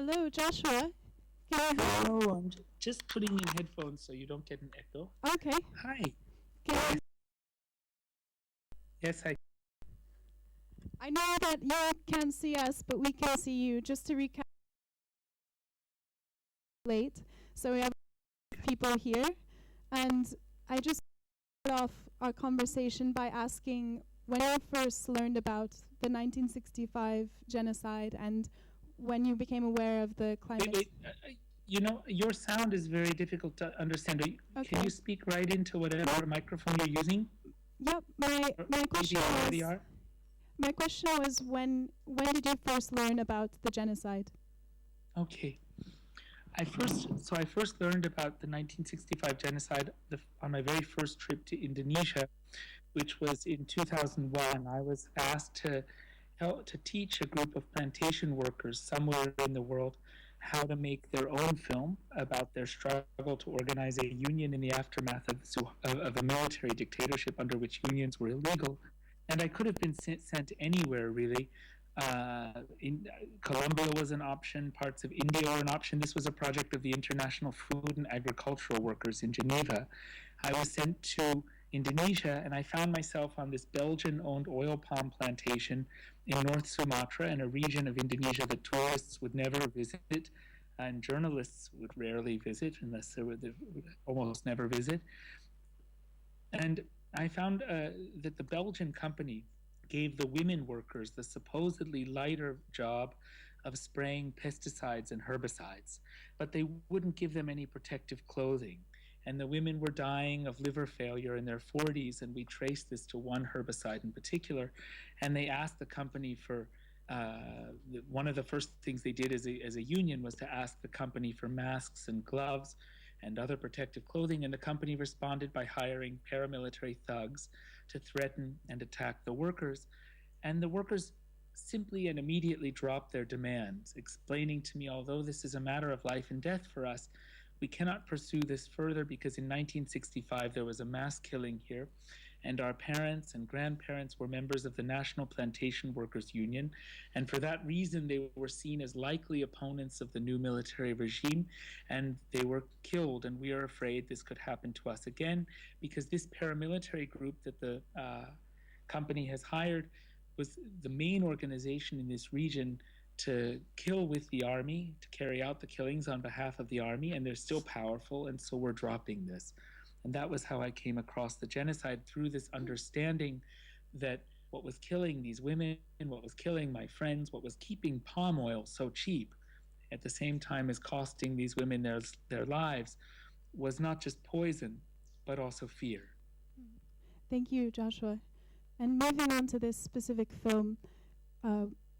Hello, Joshua. Can you Oh, I'm just putting in headphones so you don't get an echo. Okay. Hi. Can Yes, I know that you can't see us, but we can see you. Just to recap, late, so we have people here, and I just start off our conversation by asking when you first learned about the 1965 genocide and when you became aware of the climate. wait. Your sound is very difficult to understand. Can you speak right into whatever microphone you're using? Yep. My question was. My question was when did you first learn about the genocide? Okay. I first learned about the 1965 genocide on my very first trip to Indonesia, which was in 2001. I was asked to teach a group of plantation workers somewhere in the world how to make their own film about their struggle to organize a union in the aftermath of a military dictatorship under which unions were illegal. And I could have been sent anywhere, really. In Colombia was an option, parts of India were an option. This was a project of the International Food and Agricultural Workers in Geneva. I was sent to Indonesia, and I found myself on this Belgian-owned oil palm plantation in North Sumatra, in a region of Indonesia that tourists would never visit and journalists would rarely visit, unless they would almost never visit. And I found that the Belgian company gave the women workers the supposedly lighter job of spraying pesticides and herbicides, but they wouldn't give them any protective clothing. And the women were dying of liver failure in their 40s, and we traced this to one herbicide in particular. And they asked the company for one of the first things they did as a union was to ask the company for masks and gloves and other protective clothing, and the company responded by hiring paramilitary thugs to threaten and attack the workers. And the workers simply and immediately dropped their demands, explaining to me, although this is a matter of life and death for us, we cannot pursue this further because in 1965 there was a mass killing here, and our parents and grandparents were members of the National Plantation Workers Union, and for that reason they were seen as likely opponents of the new military regime, and they were killed, and we are afraid this could happen to us again because this paramilitary group that the company has hired was the main organization in this region to kill with the army, to carry out the killings on behalf of the army, and they're still powerful, and so we're dropping this. And that was how I came across the genocide, through this understanding that what was killing these women, what was killing my friends, what was keeping palm oil so cheap at the same time as costing these women their lives was not just poison, but also fear. Thank you, Joshua. And moving on to this specific film,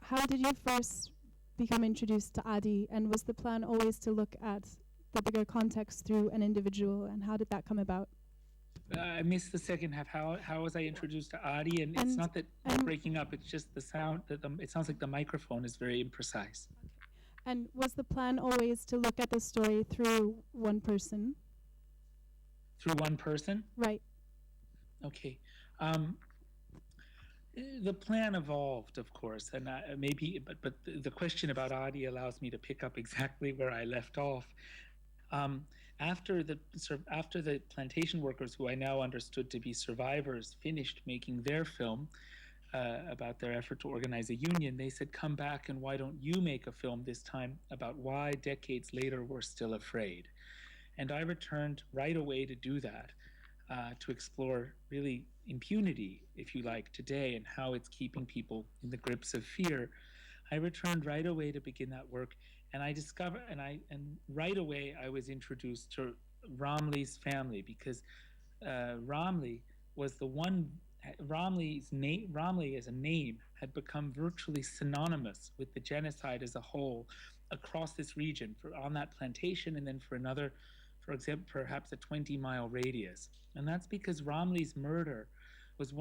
how did you first become introduced to Adi, and was the plan always to look at the bigger context through an individual, and how did that come about? I missed the second half. How was I introduced to Adi? And it's not that you're breaking up, it's just the sound, it sounds like the microphone is very imprecise. And was the plan always to look at the story through one person? Through one person? Right. Okay. The plan evolved, of course, and but the question about Adi allows me to pick up exactly where I left off. After the plantation workers, who I now understood to be survivors, finished making their film about their effort to organize a union, they said, "Come back, and why don't you make a film this time about why decades later we're still afraid?" And I returned right away to do that. To explore really impunity, if you like, today, and how it's keeping people in the grips of fear. I returned right away to begin that work, and I discovered, and right away I was introduced to Ramli's family, because Ramli was the one. Ramli as a name had become virtually synonymous with the genocide as a whole across this region, on that plantation, and then for another, for example, perhaps a 20-mile radius. And that's because Ramli's murder was the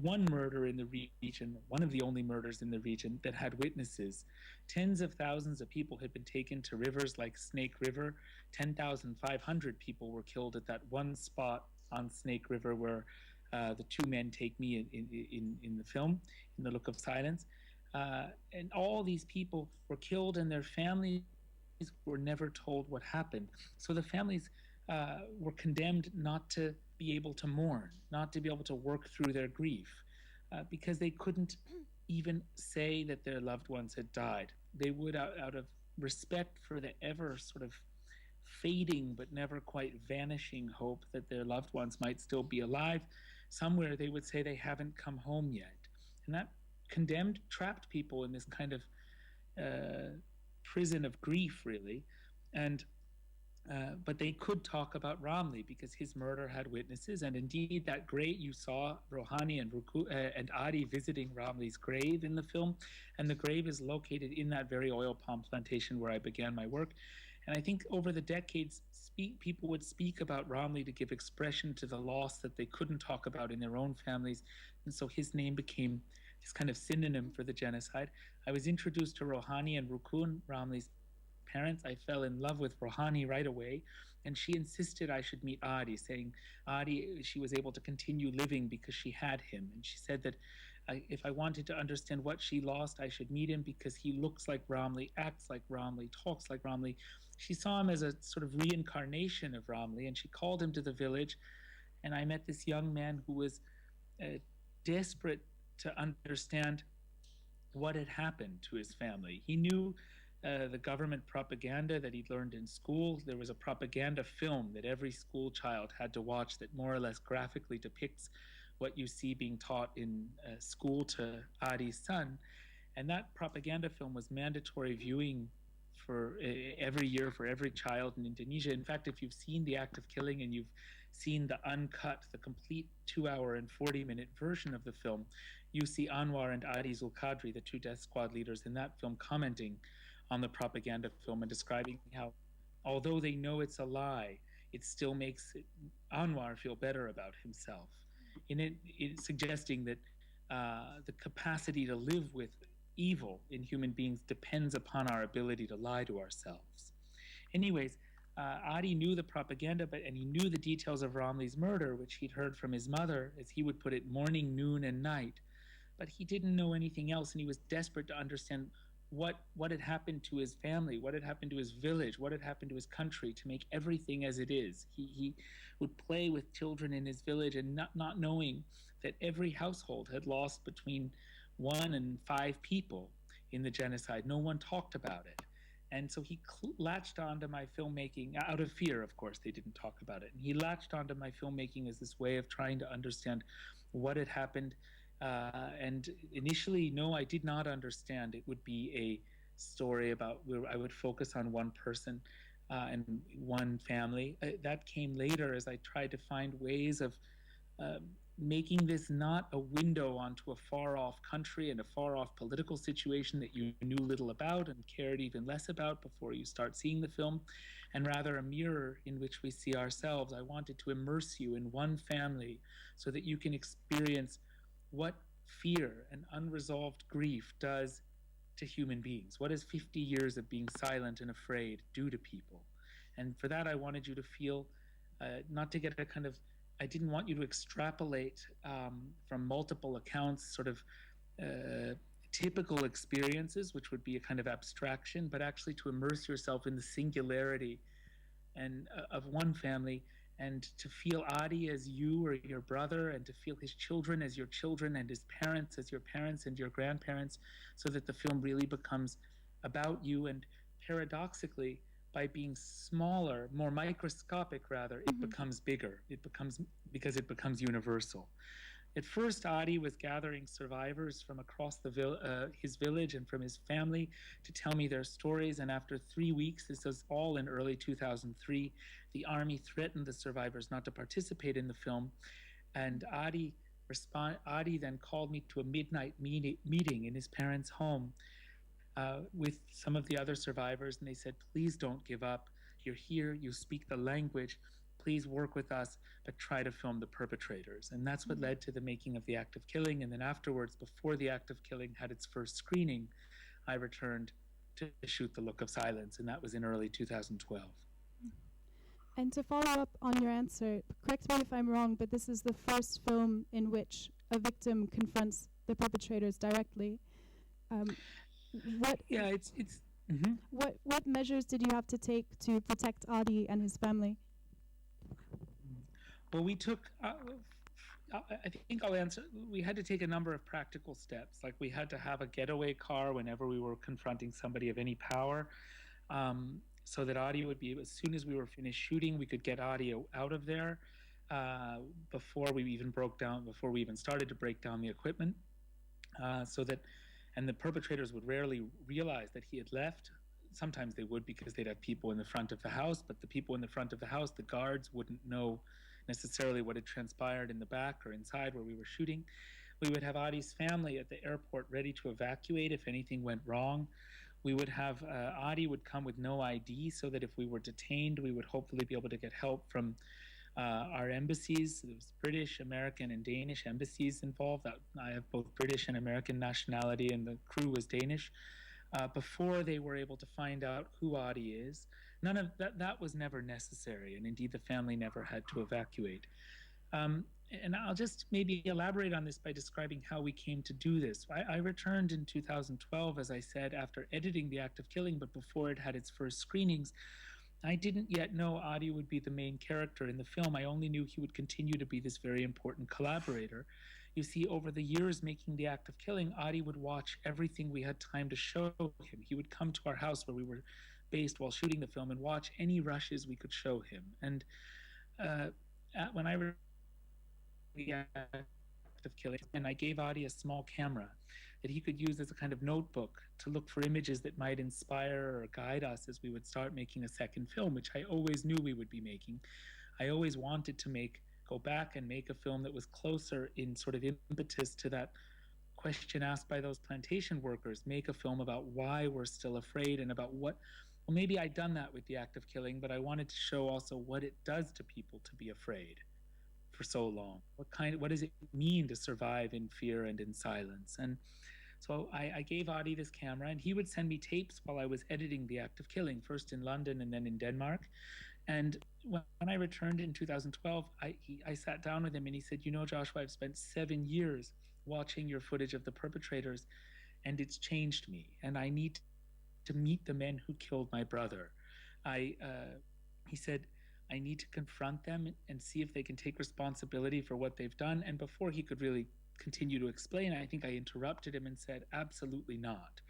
one murder in the region, one of the only murders in the region that had witnesses. Tens of thousands of people had been taken to rivers like Snake River. 10,500 people were killed at that one spot on Snake River where the two men take me in the film, in The Look of Silence. And all these people were killed, and their families were never told what happened. So the families were condemned not to be able to mourn, not to be able to work through their grief, because they couldn't even say that their loved ones had died. They would, out of respect for the ever sort of fading but never quite vanishing hope that their loved ones might still be alive somewhere, they would say they haven't come home yet. And that condemned, trapped people in this kind of uh, prison of grief, really. And but they could talk about Ramli because his murder had witnesses, and indeed that grave you saw Rohani and Adi visiting Ramli's grave in the film, and the grave is located in that very oil palm plantation where I began my work. And I think over the decades, people would speak about Ramli to give expression to the loss that they couldn't talk about in their own families, and so his name became this kind of synonym for the genocide. I was introduced to Rohani and Rukun, Ramli's parents. I fell in love with Rohani right away, and she insisted I should meet Adi, saying Adi, she was able to continue living because she had him. And she said that if I wanted to understand what she lost, I should meet him because he looks like Ramli, acts like Ramli, talks like Ramli. She saw him as a sort of reincarnation of Ramli, and she called him to the village. And I met this young man who was desperate to understand what had happened to his family. He knew the government propaganda that he'd learned in school. There was a propaganda film that every school child had to watch that more or less graphically depicts what you see being taught in school to Adi's son. And that propaganda film was mandatory viewing for every year for every child in Indonesia. In fact, if you've seen the act of killing and you've seen the uncut, the complete 2 hour and 40-minute version of the film, you see Anwar and Adi Zulkadri, the two death squad leaders in that film, commenting on the propaganda film and describing how, although they know it's a lie, it still makes Anwar feel better about himself. In it suggesting that the capacity to live with evil in human beings depends upon our ability to lie to ourselves. Anyways, Adi knew the propaganda, and he knew the details of Ramli's murder, which he'd heard from his mother, as he would put it, morning, noon, and night. But he didn't know anything else, and he was desperate to understand what had happened to his family, what had happened to his village, what had happened to his country to make everything as it is. He would play with children in his village and not knowing that every household had lost between 1 and 5 people in the genocide. No one talked about it. And so he latched onto my filmmaking out of fear, of course, they didn't talk about it. And he latched onto my filmmaking as this way of trying to understand what had happened. And initially, no, I did not understand it would be a story about where I would focus on one person and one family. That came later as I tried to find ways of making this not a window onto a far off country and a far off political situation that you knew little about and cared even less about before you start seeing the film, and rather a mirror in which we see ourselves. I wanted to immerse you in one family so that you can experience what fear and unresolved grief does to human beings. What does 50 years of being silent and afraid do to people? And for that, I wanted you to feel, not to get a kind of, I didn't want you to extrapolate from multiple accounts, sort of typical experiences, which would be a kind of abstraction, but actually to immerse yourself in the singularity and of one family, and to feel Adi as you or your brother, and to feel his children as your children, and his parents as your parents and your grandparents, so that the film really becomes about you. And paradoxically, by being smaller, more microscopic rather, it becomes bigger. It becomes, because it becomes universal. At first, Adi was gathering survivors from across his village and from his family to tell me their stories. And after 3 weeks, this was all in early 2003, the army threatened the survivors not to participate in the film. And Adi then called me to a midnight meeting in his parents' home with some of the other survivors. And they said, please don't give up. You're here, you speak the language. Please work with us, but try to film the perpetrators. And that's what led to the making of The Act of Killing. And then afterwards, before The Act of Killing had its first screening, I returned to shoot The Look of Silence, and that was in early 2012. And to follow up on your answer, correct me if I'm wrong, but this is the first film in which a victim confronts the perpetrators directly. Um, what Yeah, it's. Mhm. what measures did you have to take to protect Adi and his family? Well, we took. I think I'll answer. We had to take a number of practical steps. Like we had to have a getaway car whenever we were confronting somebody of any power, so that audio would be, as soon as we were finished shooting, we could get audio out of there uh, before we even broke down, before we even started to break down the equipment, so that, and the perpetrators would rarely realize that he had left. Sometimes they would because they'd have people in the front of the house, but the people in the front of the house, the guards, wouldn't know necessarily what had transpired in the back or inside where we were shooting. We would have Adi's family at the airport ready to evacuate if anything went wrong. We would have Adi would come with no ID so that if we were detained, we would hopefully be able to get help from our embassies. There was British, American, and Danish embassies involved. I have both British and American nationality, and the crew was Danish. Before they were able to find out who Adi is, none of that was never necessary, and indeed the family never had to evacuate. Um, and I'll just maybe elaborate on this by describing how we came to do this. I returned in 2012, as I said, after editing The Act of Killing, but before it had its first screenings. I didn't yet know Adi would be the main character in the film. I only knew he would continue to be this very important collaborator. You see, over the years making The Act of Killing, Adi would watch everything we had time to show him. He would come to our house where we were based while shooting the film and watch any rushes we could show him. And uh, when I the act of killing, and I gave Adi a small camera that he could use as a kind of notebook to look for images that might inspire or guide us as we would start making a second film, which I always knew we would be making. I always wanted to go back and make a film that was closer in sort of impetus to that question asked by those plantation workers, make a film about why we're still afraid and about what, well, maybe I'd done that with The Act of Killing, but I wanted to show also what it does to people to be afraid for so long. What does it mean to survive in fear and in silence? And so I gave Adi this camera, and he would send me tapes while I was editing The Act of Killing, first in London and then in Denmark. And when I returned in 2012, I sat down with him and he said, "You know, Joshua, I've spent 7 years watching your footage of the perpetrators, and it's changed me. And I need to meet the men who killed my brother. He said, I need to confront them and see if they can take responsibility for what they've done." And before he could really continue to explain, I think I interrupted him and said, "Absolutely not.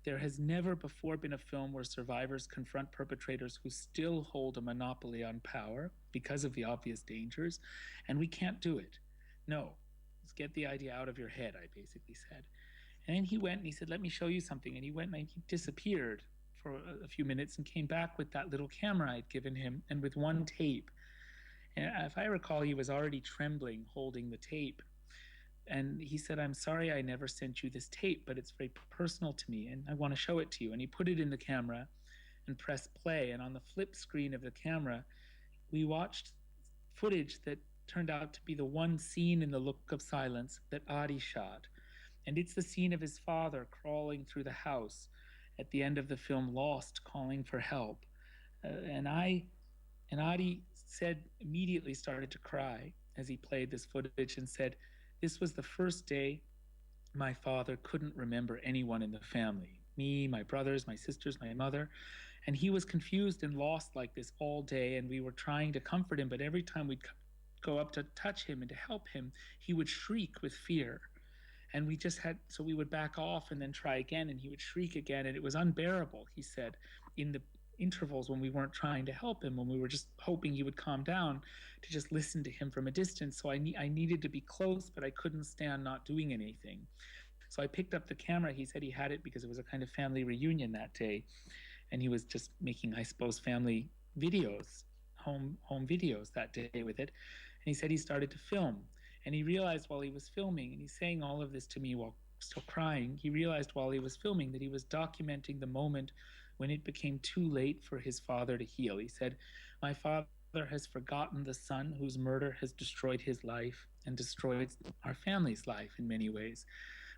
There has never before been a film where survivors confront perpetrators who still hold a monopoly on power because of the obvious dangers, and we can't do it. No, let's get the idea out of your head," I basically said. And then he went and he said, "Let me show you something." And he went and he disappeared for a few minutes and came back with that little camera I'd given him and with one tape. And if I recall, he was already trembling holding the tape. And he said, "I'm sorry I never sent you this tape, but it's very personal to me and I want to show it to you." And he put it in the camera and pressed play. And on the flip screen of the camera, we watched footage that turned out to be the one scene in The Look of Silence that Adi shot. And it's the scene of his father crawling through the house at the end of the film, lost, calling for help. And Adi said, immediately started to cry as he played this footage and said, "This was the first day my father couldn't remember anyone in the family, me, my brothers, my sisters, my mother. And he was confused and lost like this all day. And we were trying to comfort him, but every time we'd go up to touch him and to help him, he would shriek with fear. And so we would back off and then try again, and he would shriek again. And it was unbearable," he said, in the intervals when we weren't trying to help him, when we were just hoping he would calm down, to just listen to him from a distance. So I needed to be close, but I couldn't stand not doing anything. So I picked up the camera. He said he had it because it was a kind of family reunion that day. And he was just making, I suppose, family videos, home videos that day with it. And he said he started to film. And he realized while he was filming, and he's saying all of this to me while still crying, he realized while he was filming that he was documenting the moment when it became too late for his father to heal. He said, "My father has forgotten the son whose murder has destroyed his life and destroyed our family's life in many ways,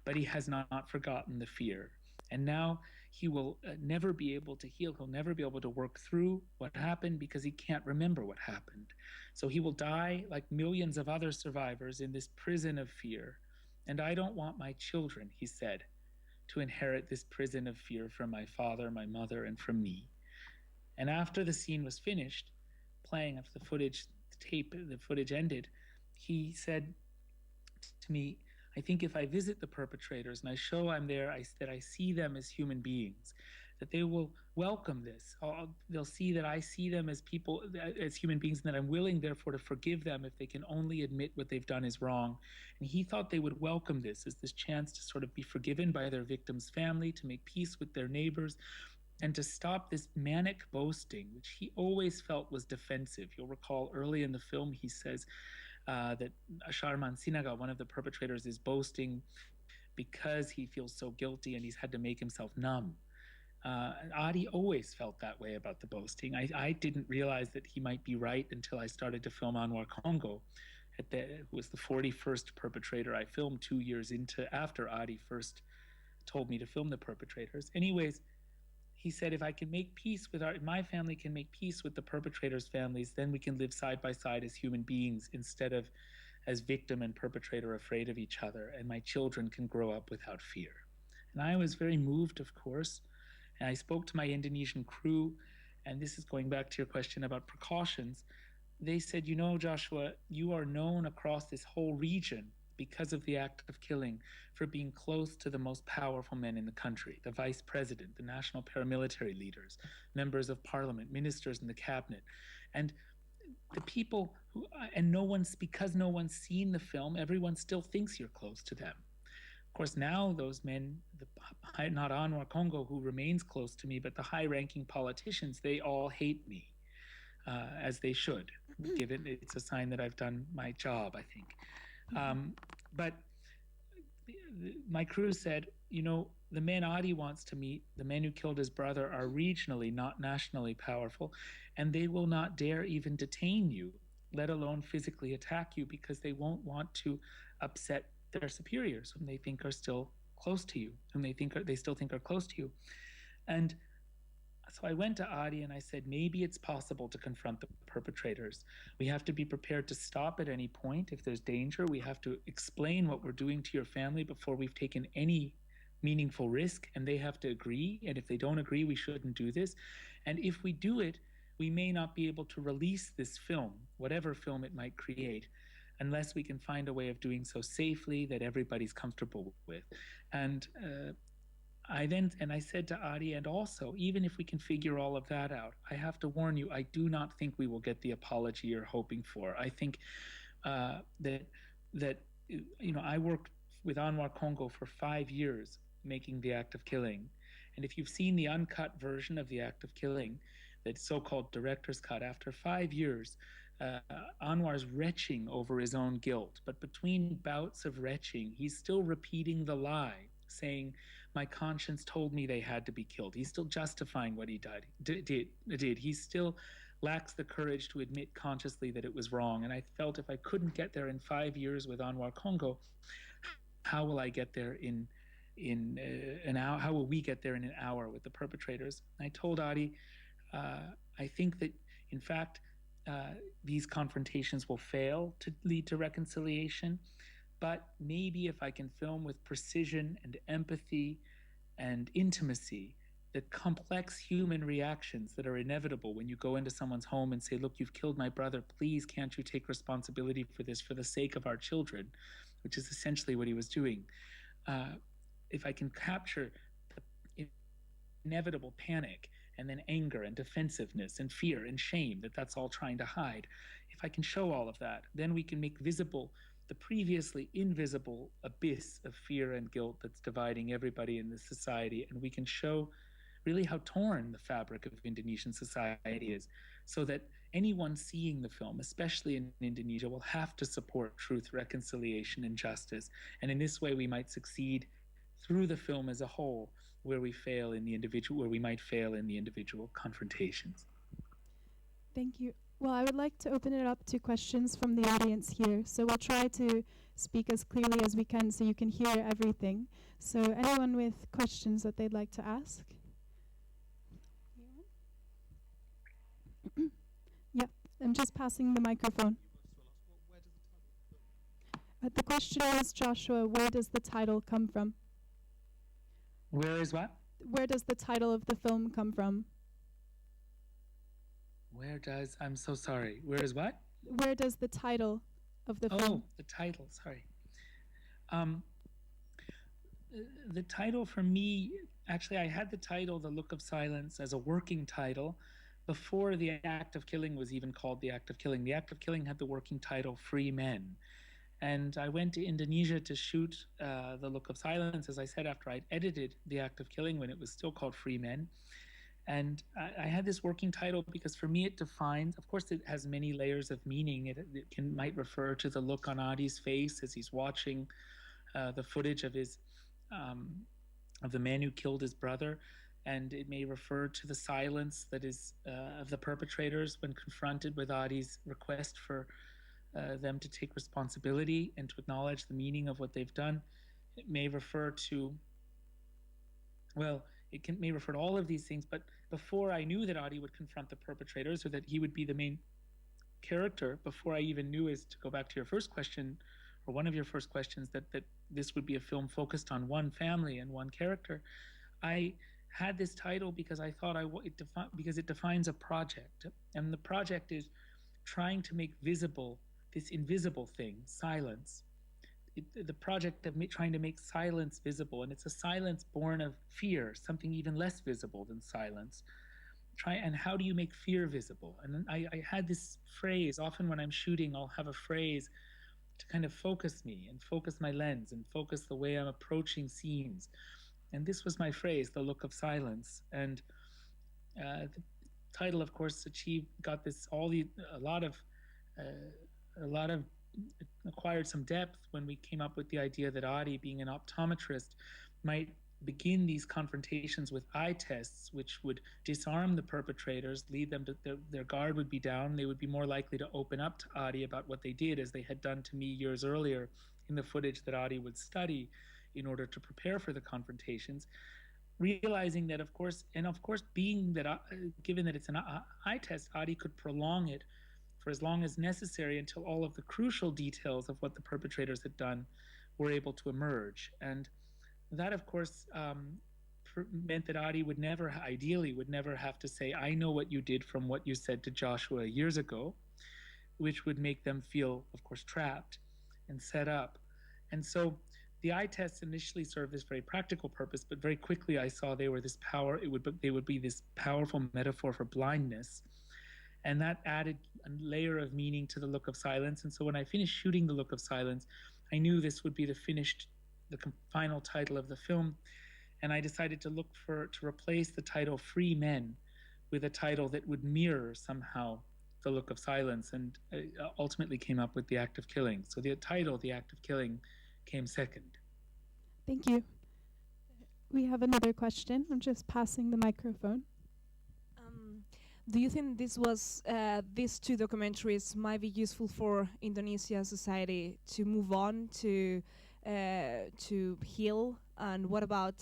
but he has not forgotten the fear. And now he will never be able to heal. He'll never be able to work through what happened because he can't remember what happened. So he will die like millions of other survivors in this prison of fear. And I don't want my children," he said, to inherit this prison of fear from my father, my mother, and from me. And after the scene was finished, playing, after the footage ended, he said to me, I think if I visit the perpetrators and I show I'm there, that I see them as human beings, that they will welcome this. They'll see that I see them as people, as human beings, and that I'm willing, therefore, to forgive them if they can only admit what they've done is wrong. And he thought they would welcome this as this chance to sort of be forgiven by their victim's family, to make peace with their neighbors, and to stop this manic boasting, which he always felt was defensive. You'll recall early in the film, he says that Sharman Sinaga, one of the perpetrators, is boasting because he feels so guilty and he's had to make himself numb. Adi always felt that way about the boasting. I didn't realize that he might be right until I started to film Anwar Congo. It was the 41st perpetrator I filmed 2 years after Adi first told me to film the perpetrators. Anyways, he said, if I can make peace with my family can make peace with the perpetrators' families, then we can live side by side as human beings instead of as victim and perpetrator afraid of each other, and my children can grow up without fear. And I was very moved, of course, and I spoke to my Indonesian crew, and this is going back to your question about precautions. They said, you know, Joshua, you are known across this whole region because of the act of killing for being close to the most powerful men in the country, the vice president, the national paramilitary leaders, members of parliament, ministers in the cabinet. And the people who, and because no one's seen the film, everyone still thinks you're close to them. Of course, now those men, not Anwar Congo, who remains close to me, but the high-ranking politicians, they all hate me, as they should. Given it's a sign that I've done my job, I think. But my crew said, you know, the men Adi wants to meet, the men who killed his brother, are regionally, not nationally powerful, and they will not dare even detain you, let alone physically attack you, because they won't want to upset their superiors, whom they think are still close to you, whom they still think are close to you. And so I went to Adi and I said, maybe it's possible to confront the perpetrators. We have to be prepared to stop at any point if there's danger. We have to explain what we're doing to your family before we've taken any meaningful risk, and they have to agree. And if they don't agree, we shouldn't do this. And if we do it, we may not be able to release this film, whatever film it might create, unless we can find a way of doing so safely that everybody's comfortable with. And I said to Adi, and also, even if we can figure all of that out, I have to warn you, I do not think we will get the apology you're hoping for. I think that you know, I worked with Anwar Congo for 5 years making the act of killing. And if you've seen the uncut version of the act of killing, that so-called director's cut, after 5 years, Anwar's retching over his own guilt. But between bouts of retching, he's still repeating the lie, saying, my conscience told me they had to be killed. He's still justifying what he did. He still lacks the courage to admit consciously that it was wrong. And I felt if I couldn't get there in 5 years with Anwar Congo, how will I get there in an hour? How will we get there in an hour with the perpetrators? I told Adi, I think that, in fact, these confrontations will fail to lead to reconciliation. But maybe if I can film with precision and empathy and intimacy the complex human reactions that are inevitable when you go into someone's home and say, look, you've killed my brother, please can't you take responsibility for this for the sake of our children, which is essentially what he was doing. If I can capture the inevitable panic and then anger and defensiveness and fear and shame that's all trying to hide, if I can show all of that, then we can make visible the previously invisible abyss of fear and guilt that's dividing everybody in this society, and we can show really how torn the fabric of Indonesian society is, so that anyone seeing the film, especially in Indonesia, will have to support truth, reconciliation, and justice. And in this way, we might succeed through the film as a whole, where we might fail in the individual confrontations. Thank you. Well, I would like to open it up to questions from the audience here. So we'll try to speak as clearly as we can so you can hear everything. So anyone with questions that they'd like to ask? Yeah, I'm just passing the microphone. The question was, Joshua, where does the title come from? Where is what? Where does the title of the film come from? I'm so sorry. Where is what? Where does the title of the film? Oh, the title, sorry. Um, the title for me, actually, I had the title The Look of Silence as a working title before the act of killing was even called The Act of Killing. The Act of Killing had the working title Free Men. And I went to Indonesia to shoot The Look of Silence, as I said, after I'd edited The Act of Killing when it was still called Free Men. And I had this working title because for me it defines, of course, it has many layers of meaning. Might refer to the look on Adi's face as he's watching the footage of the man who killed his brother, and it may refer to the silence that is of the perpetrators when confronted with Adi's request for them to take responsibility and to acknowledge the meaning of what they've done. It may refer to, well, may refer to all of these things, but before I knew that Adi would confront the perpetrators or that he would be the main character, before I even knew, is to go back to your first question, or one of your first questions, that this would be a film focused on one family and one character, I had this title because I thought because it defines a project, and the project is trying to make visible this invisible thing, silence. The project of trying to make silence visible, and it's a silence born of fear, something even less visible than silence. And how do you make fear visible? And I had this phrase, often when I'm shooting, I'll have a phrase to kind of focus me and focus my lens and focus the way I'm approaching scenes. And this was my phrase, The Look of Silence. And the title, of course, acquired some depth when we came up with the idea that Adi, being an optometrist, might begin these confrontations with eye tests, which would disarm the perpetrators, lead them to their guard would be down. They would be more likely to open up to Adi about what they did, as they had done to me years earlier in the footage that Adi would study in order to prepare for the confrontations. Realizing that, of course, being that given that it's an eye test, Adi could prolong it for as long as necessary until all of the crucial details of what the perpetrators had done were able to emerge. And that, of course, meant that Adi ideally would never have to say, I know what you did from what you said to Joshua years ago, which would make them feel, of course, trapped and set up. And so the eye tests initially served this very practical purpose, but very quickly I saw they would be this powerful metaphor for blindness. And that added a layer of meaning to The Look of Silence. And so when I finished shooting The Look of Silence, I knew this would be the final title of the film. And I decided to replace the title Free Men with a title that would mirror somehow The Look of Silence, and ultimately came up with The Act of Killing. So the title, The Act of Killing, came second. Thank you. We have another question. I'm just passing the microphone. Do you think these two documentaries might be useful for Indonesia society to move on, to heal? And what about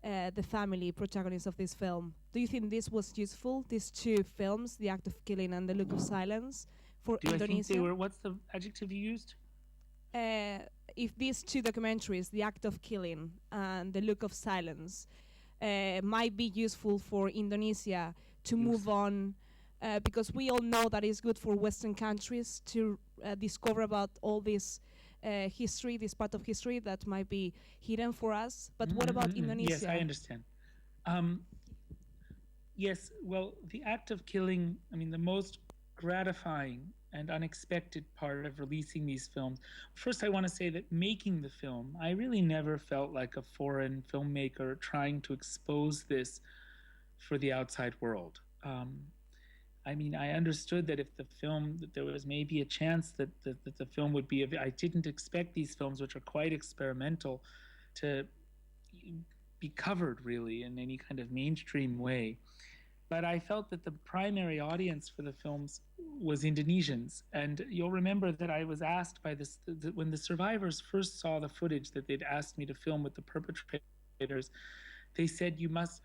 the family protagonists of this film? Do you think this was useful, these two films, The Act of Killing and The Look of Silence, for Indonesia? I think they were, what's the adjective you used? If these two documentaries, The Act of Killing and The Look of Silence, might be useful for Indonesia to move on, because we all know that it's good for Western countries to discover about all this history, this part of history that might be hidden for us. But what about Indonesia? Yes, I understand. Yes, well, the act of killing, I mean, the most gratifying and unexpected part of releasing these films. First, I want to say that making the film, I really never felt like a foreign filmmaker trying to expose this for the outside world. I mean, I understood that that there was maybe a chance that the film would be, I didn't expect these films, which are quite experimental, to be covered really in any kind of mainstream way. But I felt that the primary audience for the films was Indonesians. And you'll remember that I was asked by when the survivors first saw the footage that they'd asked me to film with the perpetrators, they said, you must,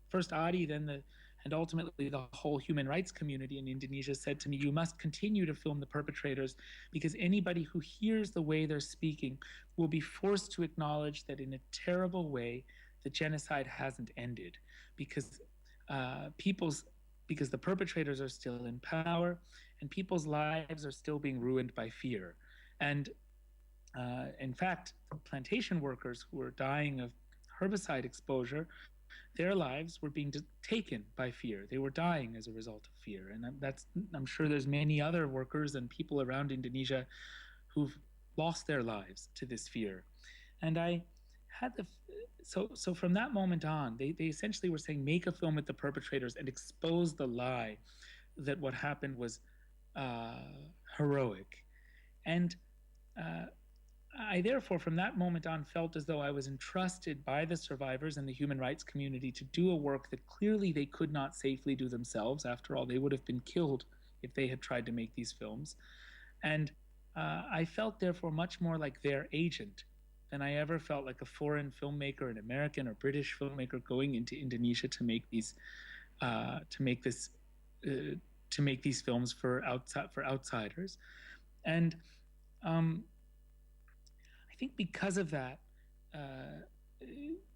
first Adi, then and ultimately the whole human rights community in Indonesia said to me, you must continue to film the perpetrators, because anybody who hears the way they're speaking will be forced to acknowledge that in a terrible way, the genocide hasn't ended, because because the perpetrators are still in power, and people's lives are still being ruined by fear. And in fact, plantation workers who were dying of herbicide exposure, their lives were being taken by fear. They were dying as a result of fear. And I'm sure there's many other workers and people around Indonesia who've lost their lives to this fear. And I had so from that moment on, they essentially were saying, make a film with the perpetrators and expose the lie that what happened was heroic. And I therefore, from that moment on, felt as though I was entrusted by the survivors and the human rights community to do a work that clearly they could not safely do themselves. After all, they would have been killed if they had tried to make these films. And I felt, therefore, much more like their agent than I ever felt like a foreign filmmaker, an American or British filmmaker, going into Indonesia to make these films for outsiders. And I think because of that,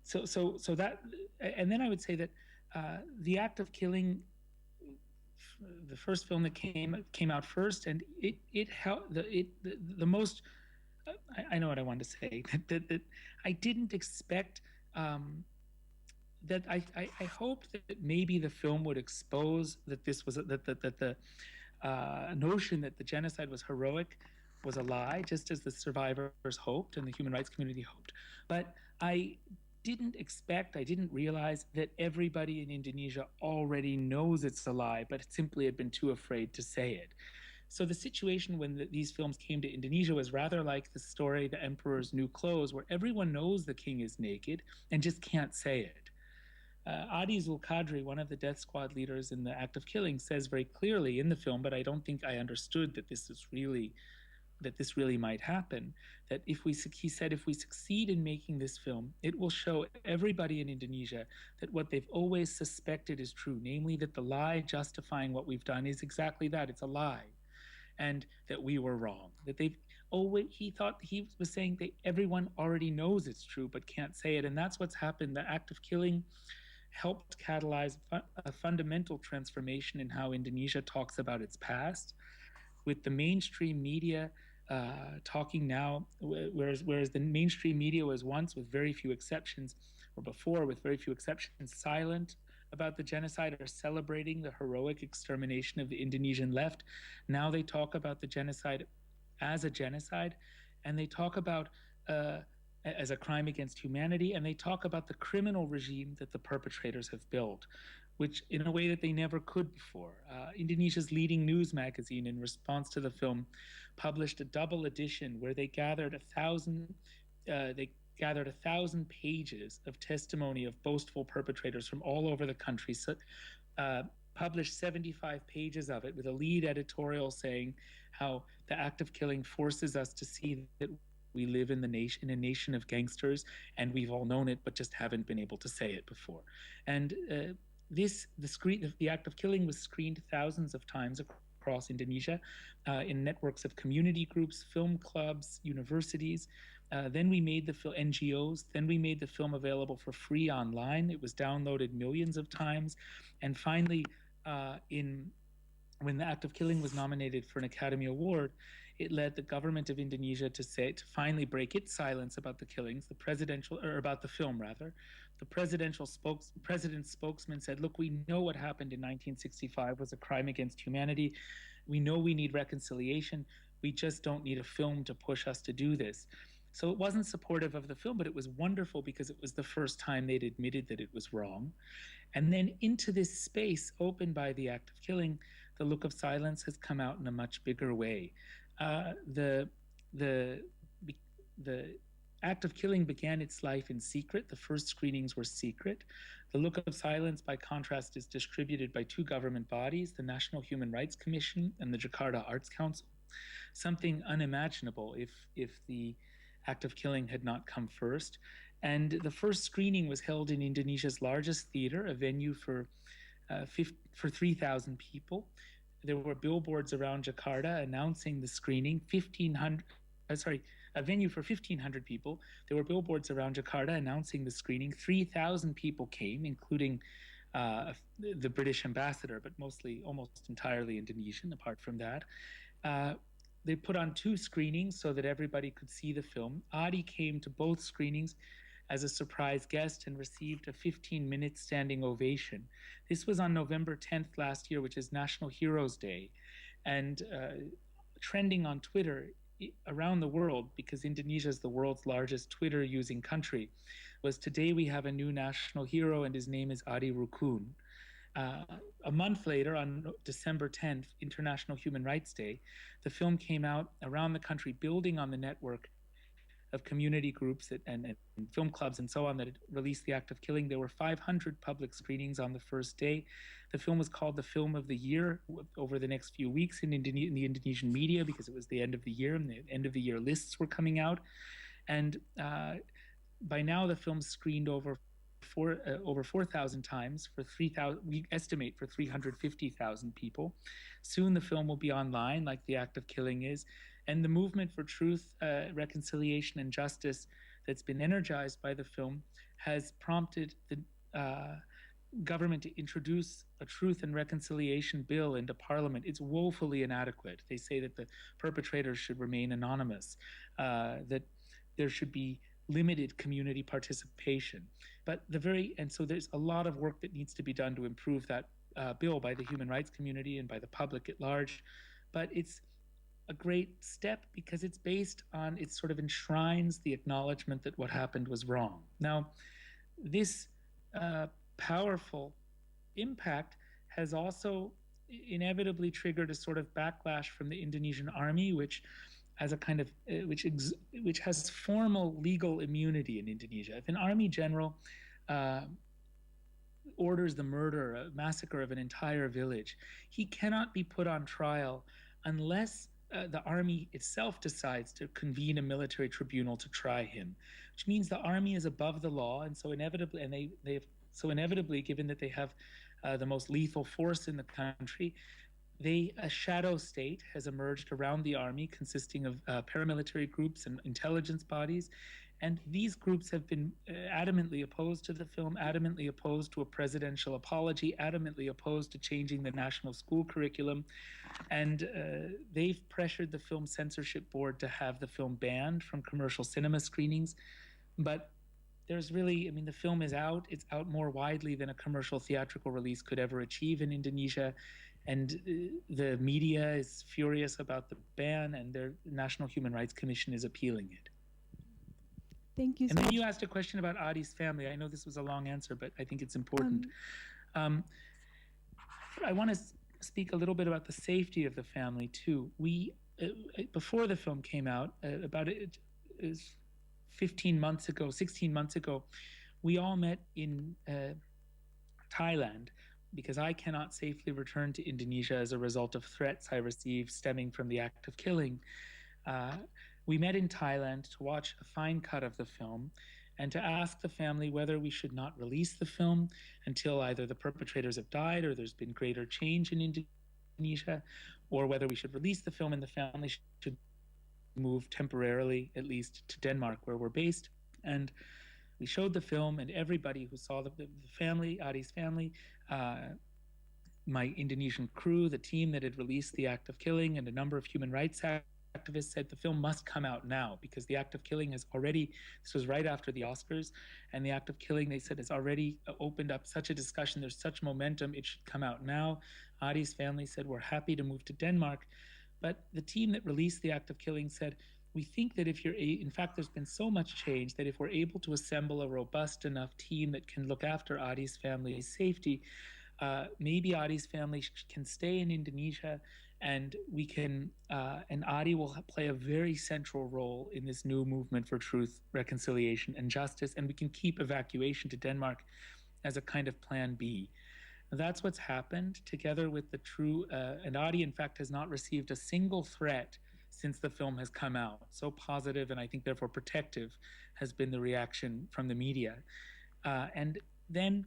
so that, and then I would say that the act of killing, the first film that came out first, and it helped the most. I know what I wanted to say. That I didn't expect. That I hoped that maybe the film would expose that this was that the notion that the genocide was heroic was a lie, just as the survivors hoped and the human rights community hoped. But I didn't realize that everybody in Indonesia already knows it's a lie, but simply had been too afraid to say it. So the situation when these films came to Indonesia was rather like the story The Emperor's New Clothes, where everyone knows the king is naked and just can't say it. Adi Zulkadri, one of the death squad leaders in the act of killing, says very clearly in the film, but I don't think I understood that this really might happen, that he said, if we succeed in making this film, it will show everybody in Indonesia that what they've always suspected is true, namely that the lie justifying what we've done is exactly that, it's a lie, and that we were wrong. That he thought he was saying that everyone already knows it's true but can't say it, and that's what's happened. The act of killing helped catalyze a fundamental transformation in how Indonesia talks about its past, with the mainstream media talking now, whereas the mainstream media was once, with very few exceptions, or before, with very few exceptions, silent about the genocide or celebrating the heroic extermination of the Indonesian left. Now they talk about the genocide as a genocide, and they talk about as a crime against humanity, and they talk about the criminal regime that the perpetrators have built, which in a way that they never could before. Indonesia's leading news magazine, in response to the film, published a double edition where they gathered 1,000 pages of testimony of boastful perpetrators from all over the country. So, published 75 pages of it with a lead editorial saying how the act of killing forces us to see that we live in a nation of gangsters, and we've all known it, but just haven't been able to say it before. And the act of killing was screened thousands of times across Indonesia in networks of community groups, film clubs, universities. Then we made the film, NGOs. Then we made the film available for free online. It was downloaded millions of times. And finally, when the act of killing was nominated for an Academy Award, it led the government of Indonesia to finally break its silence about the killings, about the film rather. The president's spokesman said, look, we know what happened in 1965 was a crime against humanity. We know we need reconciliation. We just don't need a film to push us to do this. So it wasn't supportive of the film, but it was wonderful because it was the first time they'd admitted that it was wrong. And then into this space opened by the act of killing, the look of silence has come out in a much bigger way. The act of killing began its life in secret. The first screenings were secret. The Look of Silence, by contrast, is distributed by two government bodies, the National Human Rights Commission and the Jakarta Arts Council, something unimaginable if the act of killing had not come first. And the first screening was held in Indonesia's largest theater, a venue for 3,000 people. There were billboards around Jakarta announcing the screening. a venue for 1,500 people. There were billboards around Jakarta announcing the screening. 3,000 people came, including the British ambassador, but mostly almost entirely Indonesian apart from that. They put on 2 screenings so that everybody could see the film. Adi came to both screenings as a surprise guest and received a 15-minute standing ovation. This was on November 10th last year, which is National Heroes Day. And trending on Twitter around the world, because Indonesia is the world's largest Twitter-using country, was today we have a new national hero and his name is Adi Rukun. A month later, on December 10th, International Human Rights Day, the film came out around the country, building on the network of community groups and film clubs and so on that had released The Act of Killing. There were 500 public screenings on the first day. The film was called the Film of the Year over the next few weeks in the Indonesian media, because it was the end of the year and the end of the year lists were coming out. And by now the film's screened over 4,000 times for 3,000. We estimate for 350,000 people. Soon the film will be online, like The Act of Killing is. And the movement for truth, reconciliation, and justice that's been energized by the film has prompted the government to introduce a truth and reconciliation bill into parliament. It's woefully inadequate. They say that the perpetrators should remain anonymous, that there should be limited community participation. And so there's a lot of work that needs to be done to improve that bill by the human rights community and by the public at large. But it's a great step because it sort of enshrines the acknowledgement that what happened was wrong. Now, this powerful impact has also inevitably triggered a sort of backlash from the Indonesian army, which as a kind of which has formal legal immunity in Indonesia. If an army general orders the murder, a massacre of an entire village, he cannot be put on trial unless the army itself decides to convene a military tribunal to try him, which means the army is above the law, and so inevitably, given that they have the most lethal force in the country, a shadow state has emerged around the army, consisting of paramilitary groups and intelligence bodies. And these groups have been adamantly opposed to the film, adamantly opposed to a presidential apology, adamantly opposed to changing the national school curriculum. And they've pressured the film censorship board to have the film banned from commercial cinema screenings. But there's really, the film is out. It's out more widely than a commercial theatrical release could ever achieve in Indonesia. And the media is furious about the ban, and their National Human Rights Commission is appealing it. Thank you so much. And then much. you asked a question about Adi's family. I know this was a long answer, but I think it's important. I want to speak a little bit about the safety of the family, too. We, before the film came out, about 16 months ago, we all met in Thailand, because I cannot safely return to Indonesia as a result of threats I received stemming from the act of killing. We met in Thailand to watch a fine cut of the film and to ask the family whether we should not release the film until either the perpetrators have died or there's been greater change in Indonesia, or whether we should release the film and the family should move temporarily, at least, to Denmark, where we're based. And we showed the film, and everybody who saw the family, Adi's family, my Indonesian crew, the team that had released The Act of Killing, and a number of human rights activists said the film must come out now, because The Act of Killing has already, this was right after the Oscars, and The Act of Killing, they said, has already opened up such a discussion, there's such momentum, it should come out now. Adi's family said, we're happy to move to Denmark. But the team that released The Act of Killing said, we think that in fact, there's been so much change that if we're able to assemble a robust enough team that can look after Adi's family's safety, maybe Adi's family can stay in Indonesia, and we can, and Adi will play a very central role in this new movement for truth, reconciliation, and justice, and we can keep evacuation to Denmark as a kind of plan B. That's what's happened, together with the true, and Adi, in fact, has not received a single threat since the film has come out. So positive, and I think therefore protective, has been the reaction from the media. And then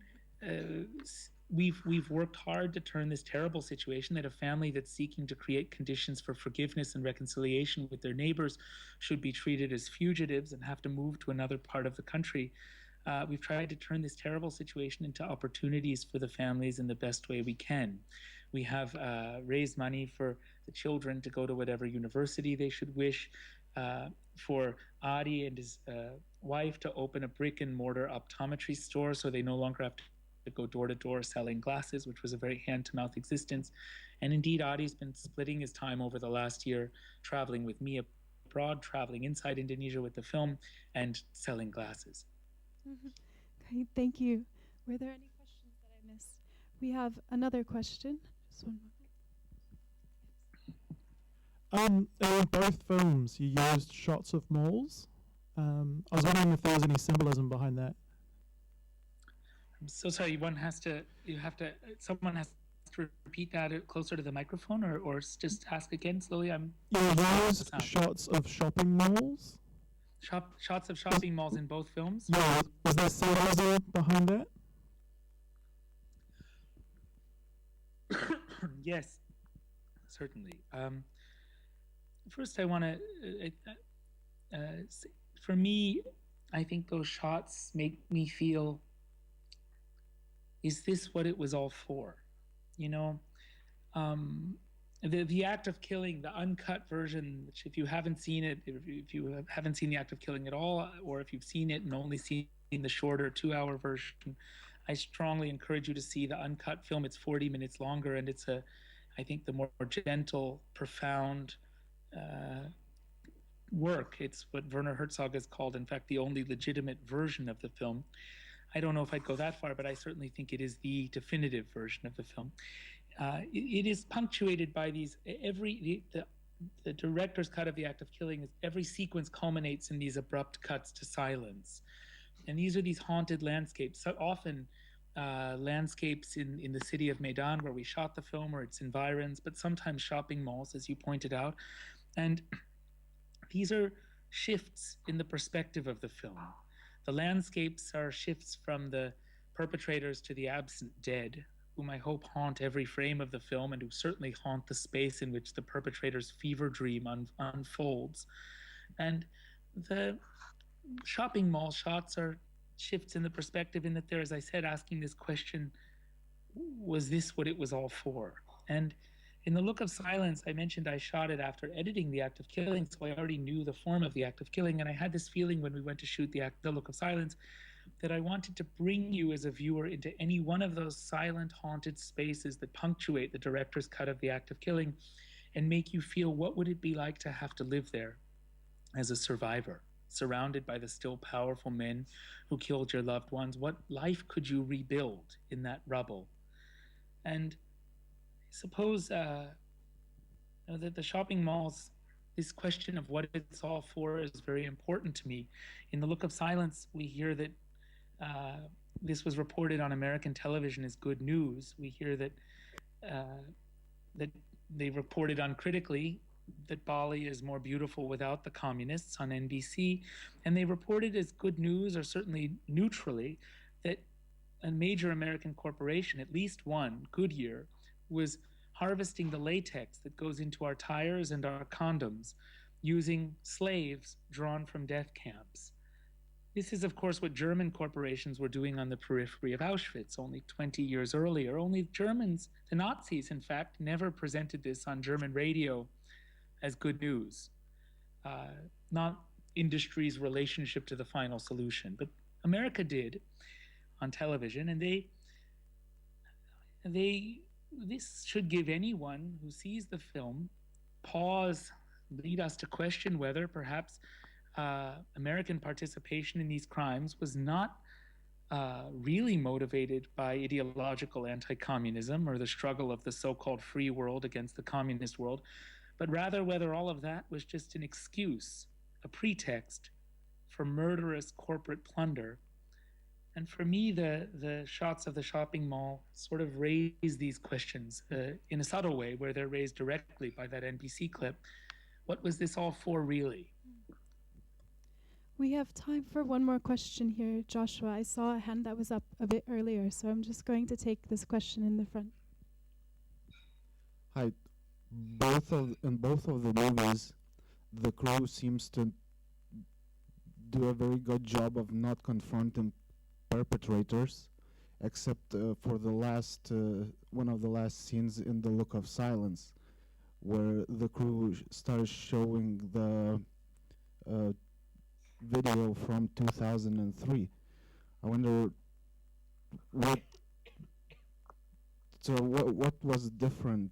we've worked hard to turn this terrible situation that a family that's seeking to create conditions for forgiveness and reconciliation with their neighbors should be treated as fugitives and have to move to another part of the country. We've tried to turn this terrible situation into opportunities for the families in the best way we can. We have raised money for the children to go to whatever university they should wish, for Adi and his wife to open a brick and mortar optometry store so they no longer have to go door to door selling glasses, which was a very hand to mouth existence. And indeed, Adi's been splitting his time over the last year, traveling with me abroad, traveling inside Indonesia with the film, and selling glasses. Okay, thank you. Were there any questions that I missed? We have another question. Just one more. In both films, you used shots of malls. I was wondering if there was any symbolism behind that. I'm so sorry. Someone has to repeat that closer to the microphone, or just ask again slowly. You used shots of shopping malls. Shots of shopping malls in both films. Yeah, was there symbolism behind that? Yes, certainly. First, I want to, for me, I think those shots make me feel, is this what it was all for? You know, the act of killing, the uncut version, which if you haven't seen it, if you haven't seen the act of killing at all, or if you've seen it and only seen the shorter 2-hour version, I strongly encourage you to see the uncut film. It's 40 minutes longer, and it's I think the more gentle, profound work. It's what Werner Herzog has called, in fact, the only legitimate version of the film. I don't know if I'd go that far, but I certainly think it is the definitive version of the film. It is punctuated by these, the director's cut of the act of killing is every sequence culminates in these abrupt cuts to silence. And these are these haunted landscapes, so often landscapes in the city of Medan where we shot the film or its environs, but sometimes shopping malls, as you pointed out. And these are shifts in the perspective of the film. The landscapes are shifts from the perpetrators to the absent dead, whom I hope haunt every frame of the film and who certainly haunt the space in which the perpetrator's fever dream unfolds. And the shopping mall shots are shifts in the perspective in that they're, as I said, asking this question, was this what it was all for? And in The Look of Silence, I mentioned I shot it after editing the act of killing, so I already knew the form of the act of killing, and I had this feeling when we went to shoot The Look of Silence that I wanted to bring you as a viewer into any one of those silent, haunted spaces that punctuate the director's cut of the act of killing and make you feel what would it be like to have to live there as a survivor, surrounded by the still powerful men who killed your loved ones. What life could you rebuild in that rubble? And I suppose that the shopping malls, this question of what it's all for is very important to me. In The Look of Silence, we hear that this was reported on American television as good news. We hear that that they reported uncritically that Bali is more beautiful without the communists on NBC, and they reported as good news, or certainly neutrally, that a major American corporation, at least one, Goodyear, was harvesting the latex that goes into our tires and our condoms using slaves drawn from death camps. This is, of course, what German corporations were doing on the periphery of Auschwitz only 20 years earlier. Only Germans, the Nazis, in fact, never presented this on German radio as good news, not industry's relationship to the final solution. But America did on television, and this should give anyone who sees the film pause, lead us to question whether perhaps American participation in these crimes was not really motivated by ideological anti-communism or the struggle of the so-called free world against the communist world, but rather whether all of that was just an excuse, a pretext for murderous corporate plunder. And for me, the shots of the shopping mall sort of raise these questions in a subtle way, where they're raised directly by that NBC clip. What was this all for, really? We have time for one more question here, Joshua. I saw a hand that was up a bit earlier, so I'm just going to take this question in the front. Hi. In both of the movies, the crew seems to do a very good job of not confronting perpetrators, except for the last one of the last scenes in The Look of Silence, where the crew started showing the video from 2003. I wonder what what was different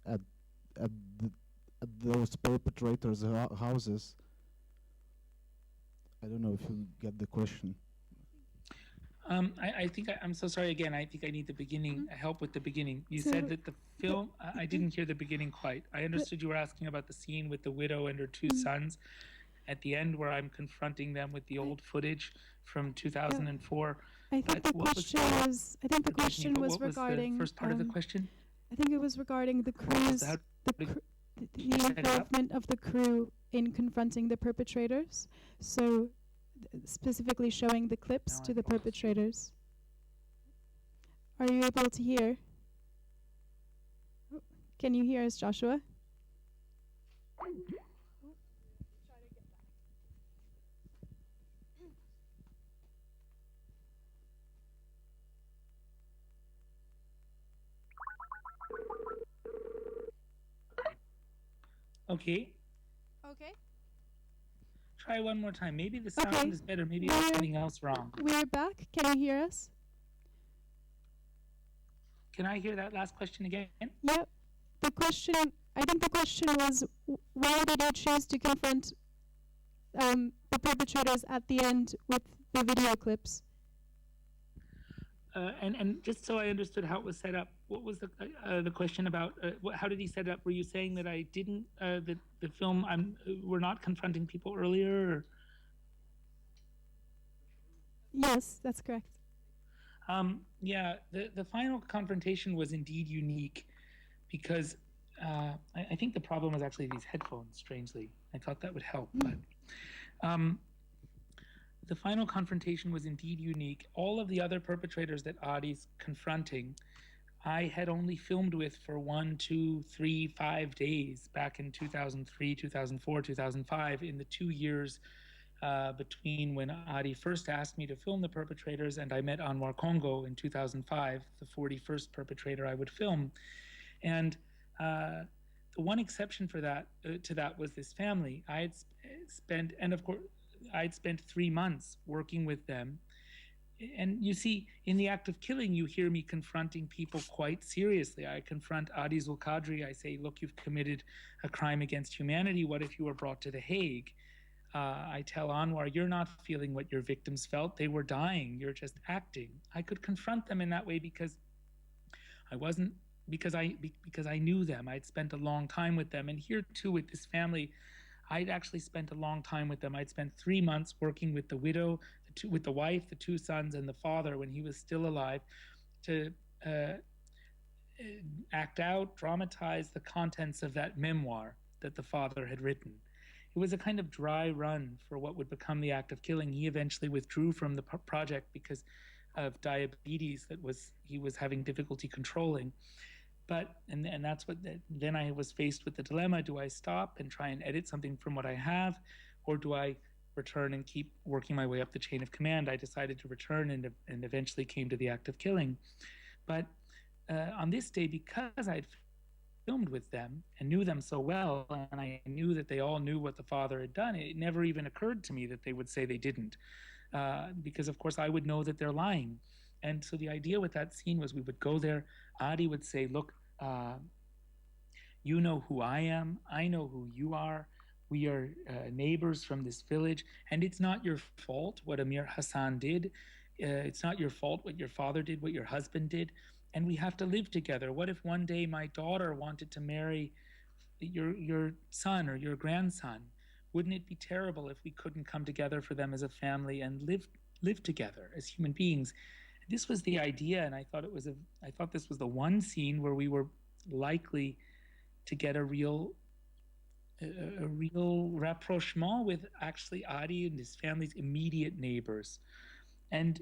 at at, the, at those perpetrators' houses. I don't know if you get the question. I think I'm so sorry again. I think I need the beginning, help with the beginning. You said that the film, I didn't hear the beginning quite. I understood you were asking about the scene with the widow and her two sons at the end where I'm confronting them with the old footage from 2004. I think the question was regarding the first part of the question. I think it was regarding the crew's the involvement of the crew in confronting the perpetrators. So specifically showing the clips to the perpetrators. Are you able to hear? Can you hear us, Joshua? Okay. Okay. Try one more time. Maybe the sound is better. Maybe there's something else wrong. We're back. Can you hear us? Can I hear that last question again? Yep. I think the question was, why did you choose to confront the perpetrators at the end with the video clips? And just so I understood how it was set up, what was the question about? How did he set it up? Were you saying that I didn't that the film we're not confronting people earlier? Or? Yes, that's correct. Yeah, the final confrontation was indeed unique because I think the problem was actually these headphones. Strangely, I thought that would help, but. The final confrontation was indeed unique. All of the other perpetrators that Adi's confronting, I had only filmed with for 1, 2, 3, 5 days back in 2003, 2004, 2005, in the 2 years between when Adi first asked me to film the perpetrators and I met Anwar Congo in 2005, the 41st perpetrator I would film. And the one exception for that to that was this family. I had spent, and of course, I'd spent 3 months working with them. And you see, in the act of killing, you hear me confronting people quite seriously. I confront Adi Zulkadri. I say, look, you've committed a crime against humanity. What if you were brought to The Hague? I tell Anwar, you're not feeling what your victims felt. They were dying. You're just acting. I could confront them in that way because I knew them. I'd spent a long time with them. And here, too, with this family, I'd actually spent a long time with them. I'd spent 3 months working with the widow, with the wife, the 2 sons, and the father when he was still alive to act out, dramatize the contents of that memoir that the father had written. It was a kind of dry run for what would become the act of killing. He eventually withdrew from the project because of diabetes that he was having difficulty controlling. But and that's what then I was faced with the dilemma: do I stop and try and edit something from what I have, or do I return and keep working my way up the chain of command? I decided to return and eventually came to the act of killing. But on this day, because I'd filmed with them and knew them so well, and I knew that they all knew what the father had done, it never even occurred to me that they would say they didn't, because of course I would know that they're lying. And so the idea with that scene was we would go there. Adi would say, look, you know who I am. I know who you are. We are neighbors from this village. And it's not your fault what Amir Hassan did. It's not your fault what your father did, what your husband did. And we have to live together. What if one day my daughter wanted to marry your son or your grandson? Wouldn't it be terrible if we couldn't come together for them as a family and live together as human beings? This was the idea, and I thought this was the one scene where we were likely to get a real a real rapprochement with actually Adi and his family's immediate neighbors. And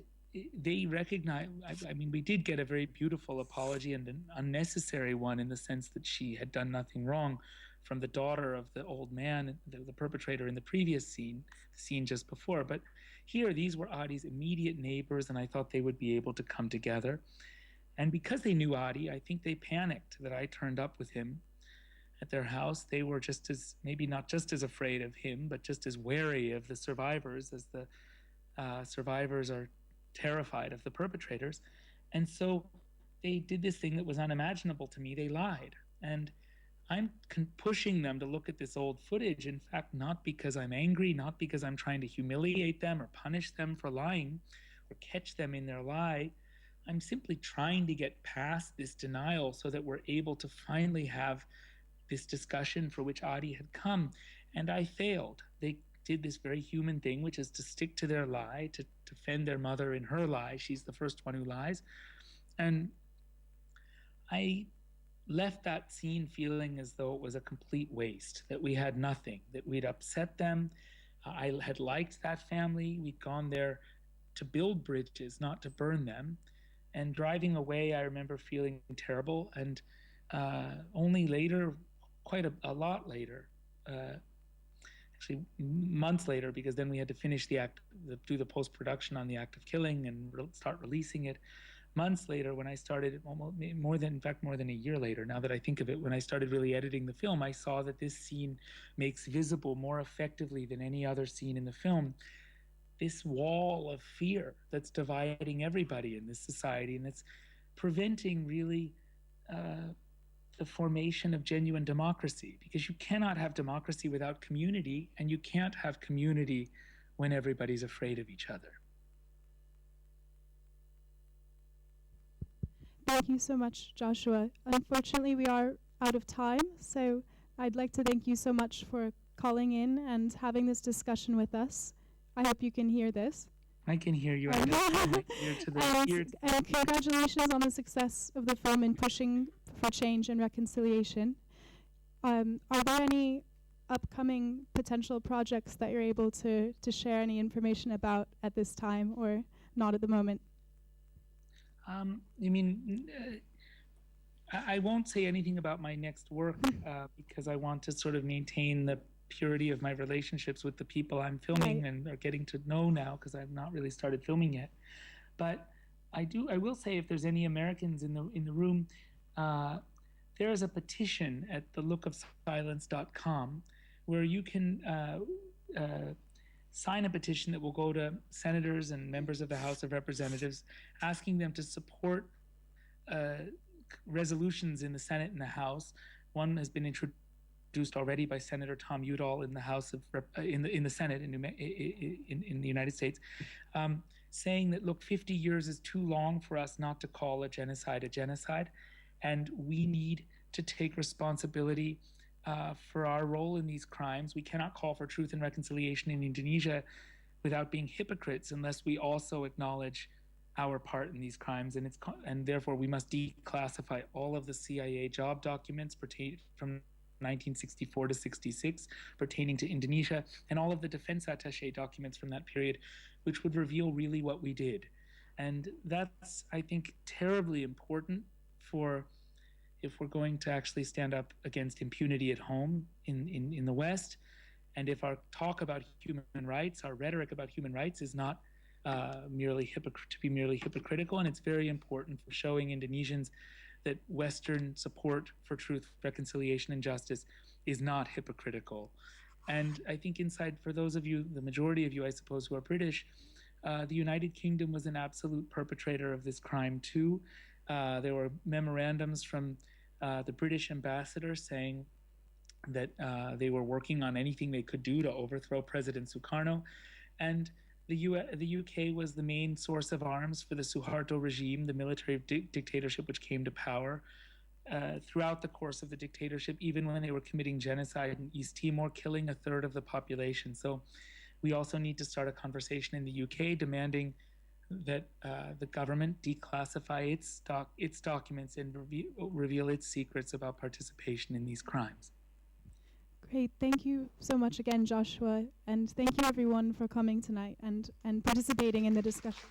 they recognize, I mean, we did get a very beautiful apology and an unnecessary one in the sense that she had done nothing wrong from the daughter of the old man, the perpetrator in the previous scene, the scene just before. But here, these were Adi's immediate neighbors, and I thought they would be able to come together. And because they knew Adi, I think they panicked that I turned up with him at their house. They were just as, maybe not just as afraid of him, but just as wary of the survivors as the survivors are terrified of the perpetrators. And so they did this thing that was unimaginable to me. They lied. And I'm pushing them to look at this old footage, in fact, not because I'm angry, not because I'm trying to humiliate them or punish them for lying or catch them in their lie. I'm simply trying to get past this denial so that we're able to finally have this discussion for which Adi had come. And I failed. They did this very human thing, which is to stick to their lie, to defend their mother in her lie. She's the first one who lies. And I left that scene feeling as though it was a complete waste, that we had nothing, that we'd upset them. I had liked that family. We'd gone there to build bridges, not to burn them. And driving away, I remember feeling terrible. And only later, quite a lot later, actually months later, because then we had to finish do the post-production on the act of killing and start releasing it. Months later, when I started, more than a year later, now that I think of it, when I started really editing the film, I saw that this scene makes visible more effectively than any other scene in the film this wall of fear that's dividing everybody in this society, and it's preventing really the formation of genuine democracy, because you cannot have democracy without community, and you can't have community when everybody's afraid of each other. Thank you so much, Joshua. Unfortunately, we are out of time, so I'd like to thank you so much for calling in and having this discussion with us. I hope you can hear this. I can hear you. And congratulations on the success of the film in pushing for change and reconciliation. Are there any upcoming potential projects that you're able to share any information about at this time, or not at the moment? I won't say anything about my next work because I want to sort of maintain the purity of my relationships with the people I'm filming and are getting to know now, because I've not really started filming yet. But I will say, if there's any Americans in the room, there is a petition at thelookofsilence.com where you can sign a petition that will go to senators and members of the House of Representatives, asking them to support resolutions in the Senate and the House. One has been introduced already by Senator Tom Udall in the House of in the Senate in the United States, saying that, look, 50 years is too long for us not to call a genocide, and we need to take responsibility for our role in these crimes. We cannot call for truth and reconciliation in Indonesia without being hypocrites unless we also acknowledge our part in these crimes, and therefore we must declassify all of the CIA job documents from 1964 to 66 pertaining to Indonesia, and all of the defense attaché documents from that period, which would reveal really what we did. And that's, I think, terribly important for if we're going to actually stand up against impunity at home in the West, and if our talk about human rights, our rhetoric about human rights is not merely hypocritical, and it's very important for showing Indonesians that Western support for truth, reconciliation, and justice is not hypocritical. And I think for those of you, the majority of you, I suppose, who are British, the United Kingdom was an absolute perpetrator of this crime too. There were memorandums from the British ambassador saying that they were working on anything they could do to overthrow President Sukarno. And the UK was the main source of arms for the Suharto regime, the military dictatorship which came to power throughout the course of the dictatorship, even when they were committing genocide in East Timor, killing a third of the population. So we also need to start a conversation in the UK demanding that the government declassify its documents and reveal its secrets about participation in these crimes. Great. Thank you so much again, Joshua. And thank you everyone for coming tonight and participating in the discussion.